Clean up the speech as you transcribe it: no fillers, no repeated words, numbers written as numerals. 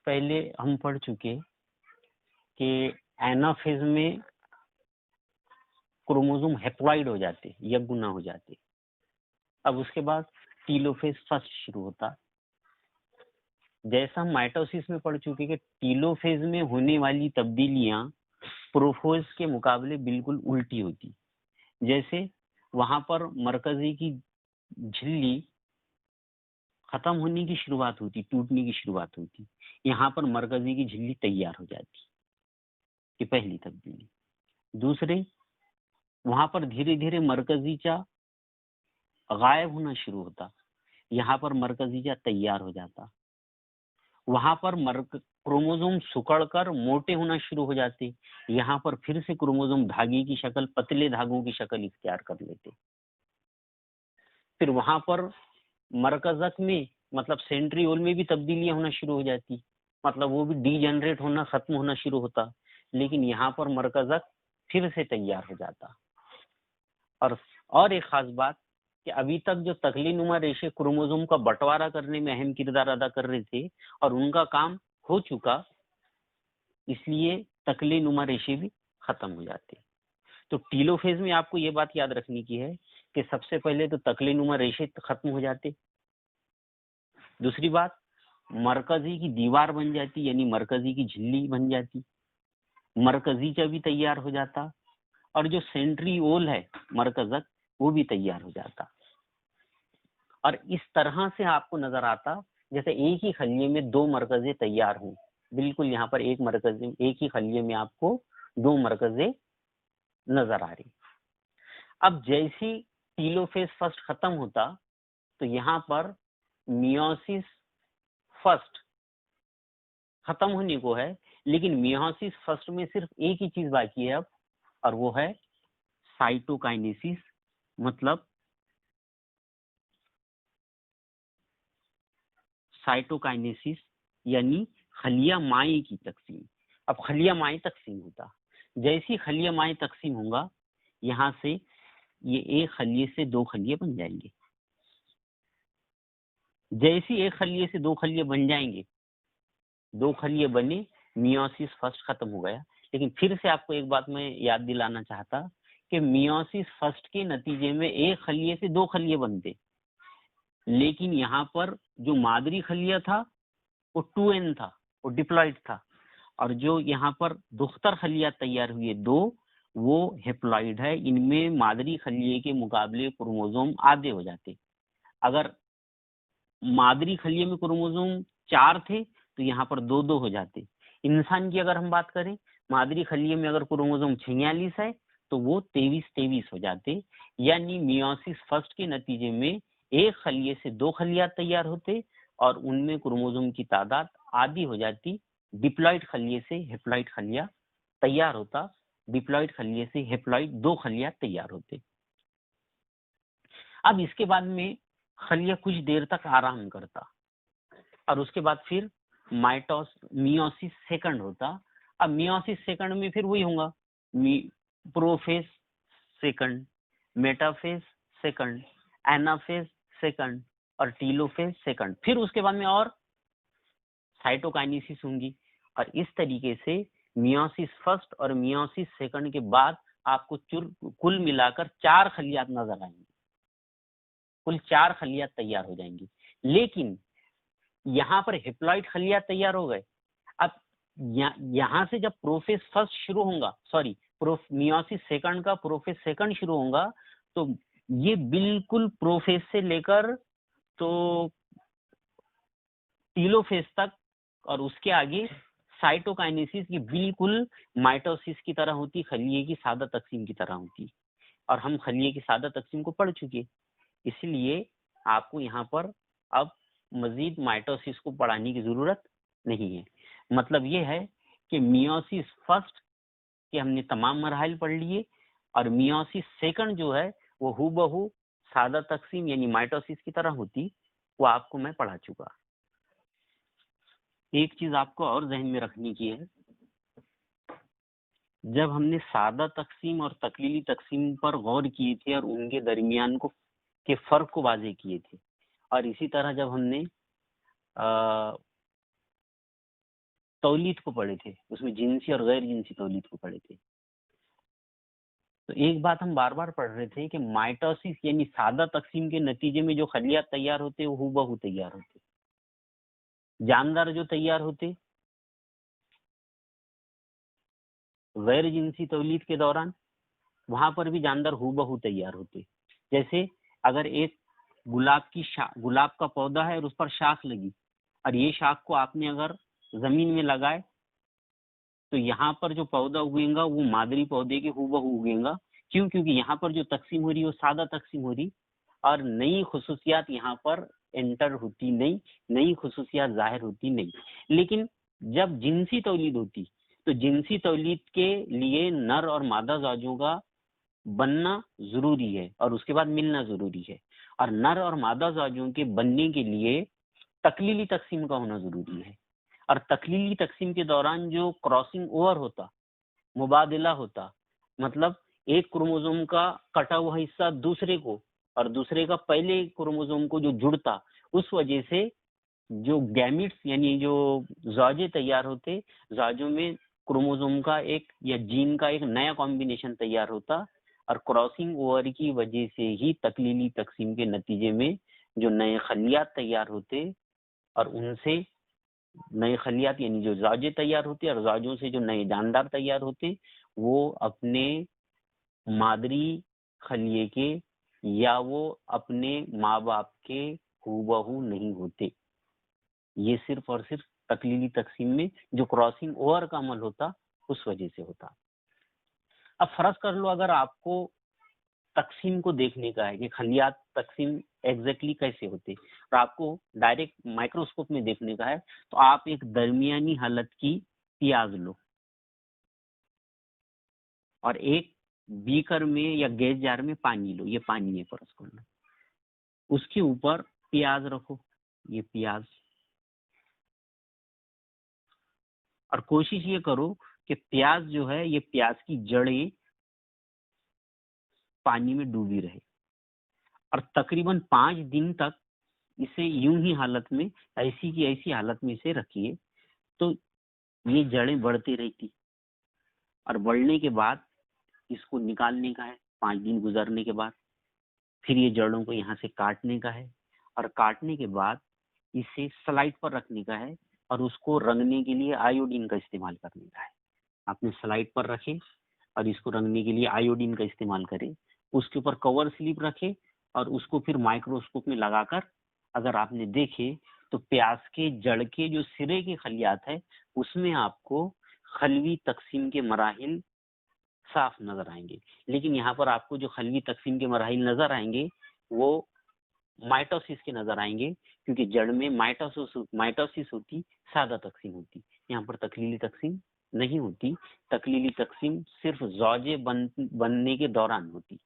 पहले हम पढ़ चुके कि एनाफेज में क्रोमोसोम हैप्लॉइड हो जाते, यगुना हो जाते। अब उसके बाद टीलोफेज फर्स्ट शुरू होता। जैसा हम माइटोसिस में पढ़ चुके कि टीलोफेज में होने वाली तब्दीलियां प्रोफेज के मुकाबले बिल्कुल उल्टी होती। जैसे वहां पर मरकजी की झिल्ली खत्म होने की शुरुआत होती, टूटने की शुरुआत होती, यहाँ पर मरकजी की झिल्ली तैयार हो जाती। ये पहली तब्दीली। दूसरे, वहां पर धीरे धीरे मरकजीचा गायब होना शुरू होता, यहाँ पर मरकजीचा तैयार हो जाता। वहां पर क्रोमोसोम सुकड़कर मोटे होना शुरू हो जाते, यहाँ पर फिर से क्रोमोसोम धागे की शक्ल, पतले धागों की शक्ल इख्तियार कर लेते। फिर वहां पर मरकजक में मतलब सेंट्रियोल में भी तब्दीलियां होना शुरू हो जाती, मतलब वो भी डीजनरेट होना, खत्म होना शुरू होता। लेकिन यहाँ पर मरकजक फिर से तैयार हो जाता। और एक खास बात कि अभी तक जो तकली नुमा रेशे क्रोमोसोम का बंटवारा करने में अहम किरदार अदा कर रहे थे और उनका काम हो चुका, इसलिए तकली नुमा रेशे भी खत्म हो जाते। तो टीलोफेज में आपको ये बात याद रखनी की है कि सबसे पहले तो तकली नुमा रेशे खत्म हो जाते। दूसरी बात, मरकजी की दीवार बन जाती, यानी मरकजी की झिल्ली बन जाती, मरकजीचा भी तैयार हो जाता, और जो सेंट्रियोल है मरकजक वो भी तैयार हो जाता। और इस तरह से आपको नजर आता जैसे एक ही खलिये में दो मरकजे तैयार हों। बिल्कुल यहाँ पर एक ही खलिये में आपको दो मरकजे नजर आ रही। अब जैसी टीलोफेज फर्स्ट खत्म होता तो यहाँ पर मियोसिस फर्स्ट खत्म होने को है, लेकिन मियोसिस फर्स्ट में सिर्फ एक ही चीज बाकी है अब, और वो है साइटोकाइनेसिस, मतलब साइटोकाइनेसिस यानी खलिया माई की तकसीम। अब खलिया माई तकसीम होता, जैसी खलिया माई तकसीम होगा यहाँ से ये एक खलिये से दो खलिये बन जाएंगे। जैसी एक खलिये से दो खलिये बन जाएंगे, दो खलिये बने, मियोसिस फर्स्ट खत्म हो गया। लेकिन फिर से आपको एक बात मैं याद दिलाना चाहता कि मियोसिस फर्स्ट के नतीजे में एक खलिये से दो खलिये बनते, लेकिन यहाँ पर जो मादरी खलिया था वो 2n था, वो डिप्लॉइड था, और जो यहाँ पर दुख्तर खलिया तैयार हुए दो, वो हेप्लॉइड है। इनमें मादरी खलिये के मुकाबले क्रोमोसोम आधे हो जाते। अगर मादरी खलिये में क्रोमोसोम 4 थे तो यहाँ पर 2-2 हो जाते। इंसान की अगर हम बात करें, मादरी खलिये में अगर क्रोमोसोम 46 है तो वो 23-23 हो जाते। यानी मियोसिस फर्स्ट के नतीजे में एक खलिये से दो खलिया तैयार होते और उनमें क्रोमोसोम की तादाद आधी हो जाती। डिप्लॉइड खलिये से हेप्लॉइड खलिया तैयार होता, डिप्लॉइड खलिये से हेप्लॉइड दो खलिया तैयार होते। अब इसके बाद में खलिया कुछ देर तक आराम करता और उसके बाद फिर मियोसिस सेकंड होता। अब मियोसिस सेकंड में फिर वही होगा, prophase second, metaphase second, anaphase second और टीलोफेज सेकंड। फिर उसके बाद में और साइटोकाइनेसिस होंगी, और इस तरीके से मियोसिस फर्स्ट और मियोसिस सेकंड के बाद आपको कुल मिलाकर 4 खलियात नजर आएंगी, कुल 4 खलियात तैयार हो जाएंगी। लेकिन यहाँ पर हेप्लॉइड खलिया तैयार हो गए। अब यहाँ से जब प्रोफेज फर्स्ट शुरू होगा, सॉरी मियोसिस सेकंड का प्रोफेज सेकंड शुरू होगा, तो ये बिल्कुल प्रोफेज से लेकर तो टीलोफेज तक और उसके आगे साइटोकाइनेसिस की बिल्कुल माइटोसिस की तरह होती, खलिये की सादा तकसीम की तरह होती। और हम खलिये की सादा तकसीम को पढ़ चुके, इसलिए आपको यहाँ पर अब मजीद माइटोसिस को पढ़ाने की जरूरत नहीं है। मतलब ये है कि मियोसिस फर्स्ट के हमने तमाम मराहल पढ़ लिए, और मियोसिस सेकंड जो है वो हूबहू सादा तकसीम यानी माइटोसिस की तरह होती, वो आपको मैं पढ़ा चुका। एक चीज आपको और जहन में रखने की है, जब हमने सादा तकसीम और तकलीली तकसीम पर गौर किए थे और उनके दरमियान के फर्क को वाजे किए थे, और इसी तरह जब हमने तौलीद को पढ़े थे, उसमें जिनसी और गैर जिनसी तौलीद को पढ़े थे। तो एक बात हम बार बार पढ़ रहे थे कि माइटोसिस यानी सादा तकसीम के नतीजे में जो खलियात तैयार होते वो हूबहू तैयार होते, जानदार जो तैयार होते गैर जिनसी तौलीद के दौरान वहां पर भी जानदार हूबहू तैयार होते। जैसे अगर एक गुलाब का पौधा है और उस पर शाख लगी और ये शाख को आपने अगर जमीन में लगाए तो यहाँ पर जो पौधा उगेगा वो मादरी पौधे के हूबहू उगेगा। क्यों? क्योंकि यहाँ पर जो तकसीम हो रही है वो सादा तकसीम हो रही और नई खुसूसियात यहाँ पर एंटर होती नहीं, नई खुसूसियात जाहिर होती नहीं। लेकिन जब जिनसी तौलीद होती तो जिनसी तौलीद के लिए नर और मादा जाजों का बनना जरूरी है और उसके बाद मिलना जरूरी है, और नर और मादा जाजों के बनने के लिए तकलीली तकसीम का होना जरूरी है। और तकलीली तकसीम के दौरान जो क्रॉसिंग ओवर होता, मुबादला होता, मतलब एक क्रोमोसोम का कटा हुआ हिस्सा दूसरे को और दूसरे का पहले क्रोमोसोम को जो जुड़ता, उस वजह से जो गैमिट्स यानी जो जाजे तैयार होते, जाजों में क्रोमोसोम का एक या जीन का एक नया कॉम्बिनेशन तैयार होता और क्रॉसिंग ओवर की वजह से ही तकलीली तकसीम के नतीजे में जो नए खलियात तैयार होते और उनसे नए खलियात यानी जो जाजे तैयार होते और जाजों से जो नए जानदार तैयार होते वो अपने मादरी खलिए के या वो अपने माँ बाप के हूबहू नहीं होते। ये सिर्फ और सिर्फ तकलीली तकसीम में जो क्रॉसिंग ओवर का अमल होता उस वजह से होता। अब फर्ज कर लो अगर आपको तकसीम को देखने का है कि खलियात तकसीम एग्जैक्टली कैसे होते और आपको डायरेक्ट माइक्रोस्कोप में देखने का है, तो आप एक दरमियानी हालत की प्याज लो और एक बीकर में या गैस जार में पानी लो, ये पानी है फर्ज कर लो, उसके ऊपर प्याज रखो, ये प्याज, और कोशिश ये करो कि प्याज जो है ये प्याज की जड़ें पानी में डूबी रहे और तकरीबन 5 दिन तक इसे यूं ही हालत में ऐसी की ऐसी हालत में इसे रखिए। तो ये जड़ें बढ़ती रहती और बढ़ने के बाद इसको निकालने का है 5 दिन गुजरने के बाद। फिर ये जड़ों को यहाँ से काटने का है और काटने के बाद इसे स्लाइड पर रखने का है और उसको रंगने के लिए आयोडीन का इस्तेमाल करने का है। आपने स्लाइड पर रखे और इसको रंगने के लिए आयोडीन का इस्तेमाल करें, उसके ऊपर कवर स्लिप रखे और उसको फिर माइक्रोस्कोप में लगाकर अगर आपने देखे तो प्याज के जड़ के जो सिरे के खलियात है उसमें आपको खलवी तकसीम के मराहिल साफ नजर आएंगे। लेकिन यहाँ पर आपको जो खलवी तकसीम के मराहिल नजर आएंगे वो माइटोसिस के नजर आएंगे, क्योंकि जड़ में माइटोसिस होती, सादा तकसीम होती, यहाँ पर तकलीली तकसीम नहीं होती। तकलीली तकसीम सिर्फ ज़ौजे बनने के दौरान होती।